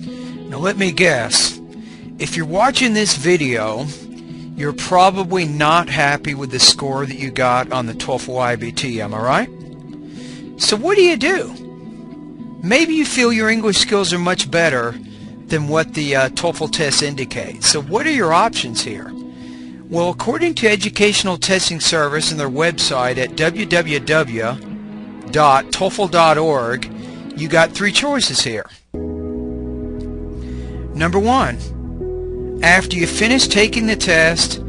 Now let me guess, if you're watching this video, you're probably not happy with the score that you got on the TOEFL iBT, am I right? So what do? Maybe you feel your English skills are much better than what the TOEFL test indicates. So what are your options here? Well, according to Educational Testing Service and their website at www.toefl.org, you got three choices here. Number one, after you finish taking the test,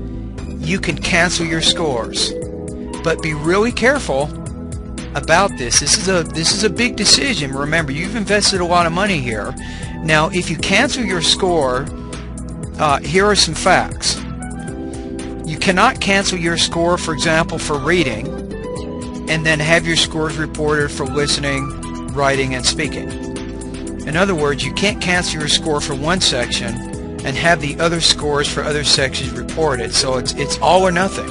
you can cancel your scores. But be really careful about this. This is a big decision. Remember, you've invested a lot of money here. Now, if you cancel your score, here are some facts. You cannot cancel your score, for example, for reading, and then have your scores reported for listening, writing, and speaking. In other words, you can't cancel your score for one section and have the other scores for other sections reported. So it's all or nothing.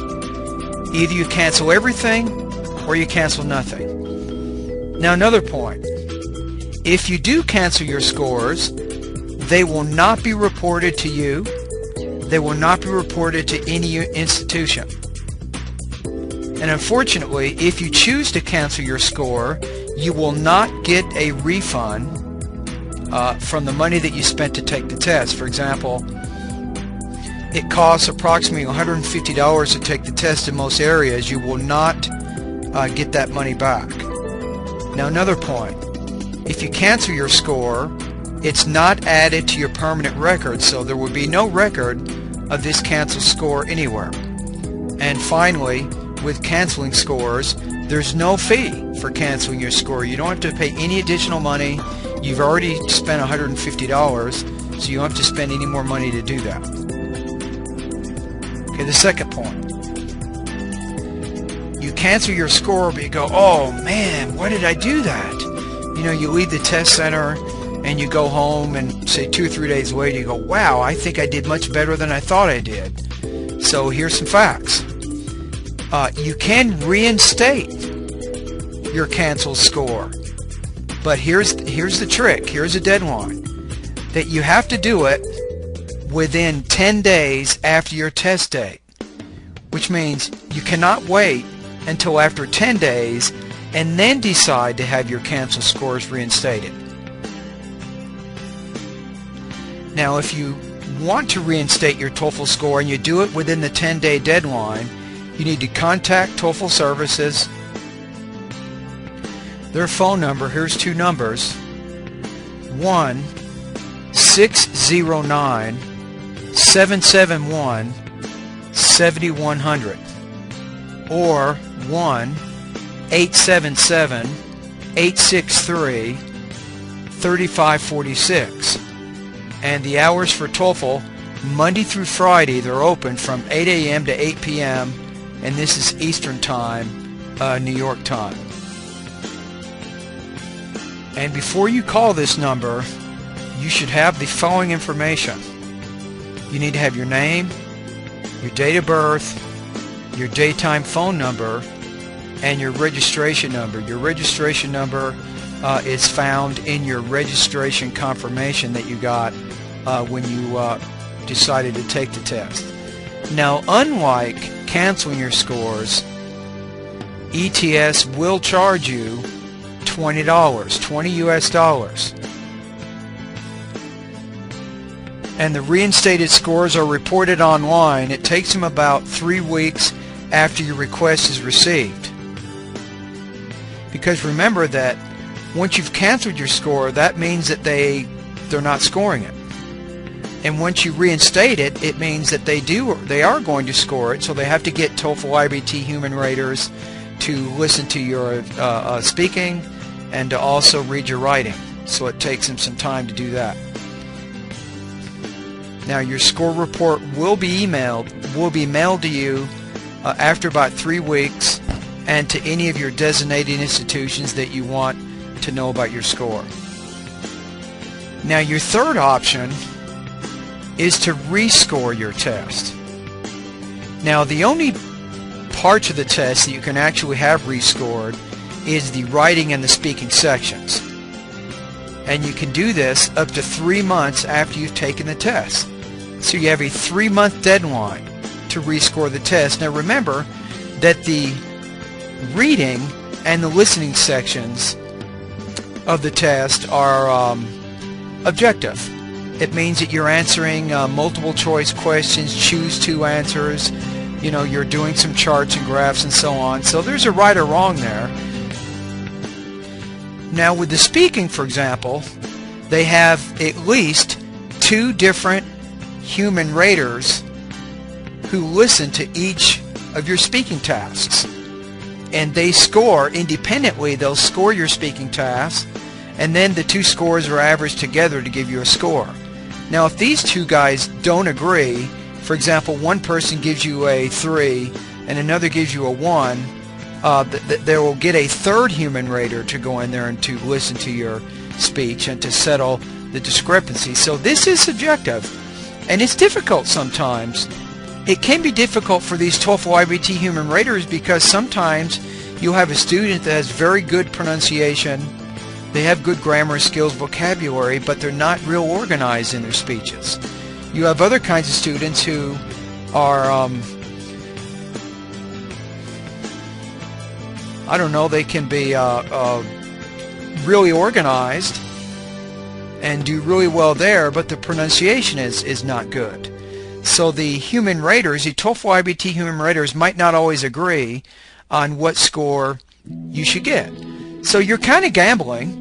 Either you cancel everything or you cancel nothing. Now, another point. If you do cancel your scores, they will not be reported to you. They will not be reported to any institution. And unfortunately, if you choose to cancel your score, you will not get a refund from the money that you spent to take the test. For example, it costs approximately $150 to take the test in most areas. You will not get that money back. Now, another point. If you cancel your score, it's not added to your permanent record, so there will be no record of this canceled score anywhere. And finally, with canceling scores, there's no fee for canceling your score. You don't have to pay any additional money. You've already spent $150, so you don't have to spend any more money to do that. Okay, the second point. You cancel your score, but you go, oh man, why did I do that? You know, you leave the test center and you go home, and say 2 or 3 days later you go, wow, I think I did much better than I thought I did. So here's some facts. You can reinstate your canceled score, but here's the trick. Here's a deadline, that you have to do it within 10 days after your test date, which means you cannot wait until after 10 days and then decide to have your canceled scores reinstated. Now, if you want to reinstate your TOEFL score and you do it within the 10-day deadline, you need to contact TOEFL Services. Their phone number, here's two numbers, 1-609-771-7100 or 1-877-863-3546. And the hours for TOEFL, Monday through Friday, they're open from 8 a.m. to 8 p.m. and this is Eastern Time, New York time. And before you call this number, you should have the following information. You need to have your name, your date of birth, your daytime phone number, and your registration number. Your registration number is found in your registration confirmation that you got when you decided to take the test. Now, unlike canceling your scores, ETS will charge you $20, $20 US. And the reinstated scores are reported online. It takes them about 3 weeks after your request is received. Because remember that once you've canceled your score, that means that they're not scoring it. And once you reinstate it, it means that they are going to score it. So they have to get TOEFL iBT human raters to listen to your speaking and to also read your writing. So it takes them some time to do that. Now, your score report will be mailed to you after about 3 weeks, and to any of your designated institutions that you want to know about your score. Now, your third option is to rescore your test. Now, the only parts of the test that you can actually have rescored is the writing and the speaking sections. and you can do this up to 3 months after you've taken the test. So you have a 3-month deadline to rescore the test. Now remember that the reading and the listening sections of the test are objective. It means that you're answering multiple choice questions, choose 2 answers, you're doing some charts and graphs and so on. So there's a right or wrong there. Now with the speaking, for example, they have at least 2 different human raters who listen to each of your speaking tasks. And they score independently. They'll score your speaking tasks, and then the 2 scores are averaged together to give you a score. Now if these 2 guys don't agree, for example, one person gives you a 3 and another gives you a 1, they will get a 3rd human rater to go in there and to listen to your speech and to settle the discrepancy. So this is subjective, and it's difficult sometimes. It can be difficult for these TOEFL iBT human raters because sometimes you'll have a student that has very good pronunciation, they have good grammar skills, vocabulary, but they're not real organized in their speeches. You have other kinds of students who are, I don't know, they can be really organized and do really well there, but the pronunciation is not good. So the human raters, the TOEFL iBT human raters, might not always agree on what score you should get. So you're kind of gambling.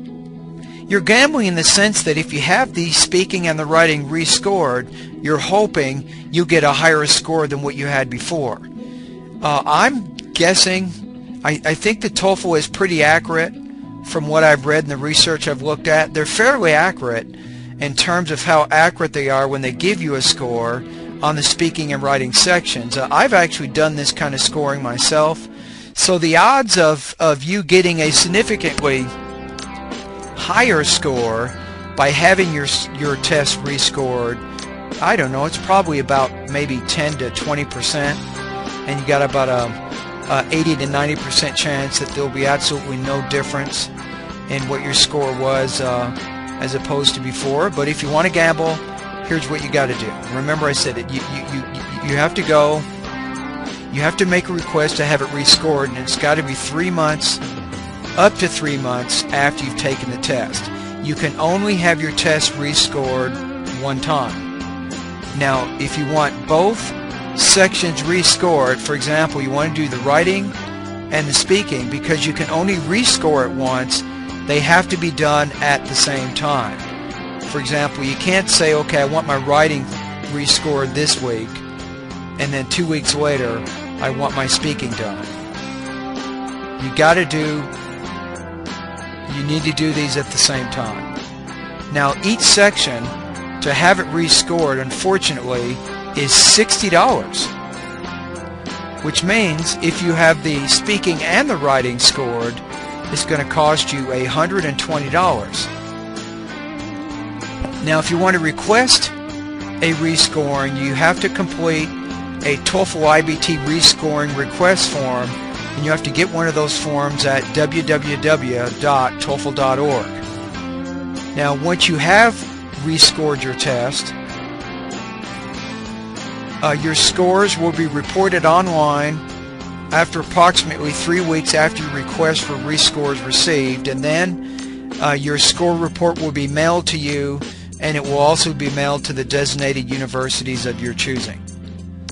You're gambling in the sense that if you have the speaking and the writing rescored, you're hoping you get a higher score than what you had before. I'm guessing, I think the TOEFL is pretty accurate from what I've read and the research I've looked at. They're fairly accurate in terms of how accurate they are when they give you a score on the speaking and writing sections. I've actually done this kind of scoring myself. So the odds of you getting a significantly higher score by having your test rescored, I don't know, it's probably about maybe 10 to 20%, and you got about a 80 to 90% chance that there'll be absolutely no difference in what your score was as opposed to before. But if you want to gamble, here's what you got to do. Remember, I said it. You have to go. You have to make a request to have it rescored, and it's got to be 3 months, up to 3 months after you've taken the test. You can only have your test rescored 1 time. Now, if you want both sections rescored, for example, you want to do the writing and the speaking, because you can only rescore it once, they have to be done at the same time. For example, you can't say, okay, I want my writing rescored this week, and then 2 weeks later I want my speaking done. You need to do these at the same time. Now each section, to have it rescored, unfortunately, is $60, which means if you have the speaking and the writing scored, it's going to cost you $120. Now if you want to request a rescoring, you have to complete a TOEFL iBT rescoring request form, and you have to get one of those forms at www.TOEFL.org. Now once you have rescored your test, your scores will be reported online after approximately 3 weeks after your request for rescore is received, and then your score report will be mailed to you, and it will also be mailed to the designated universities of your choosing.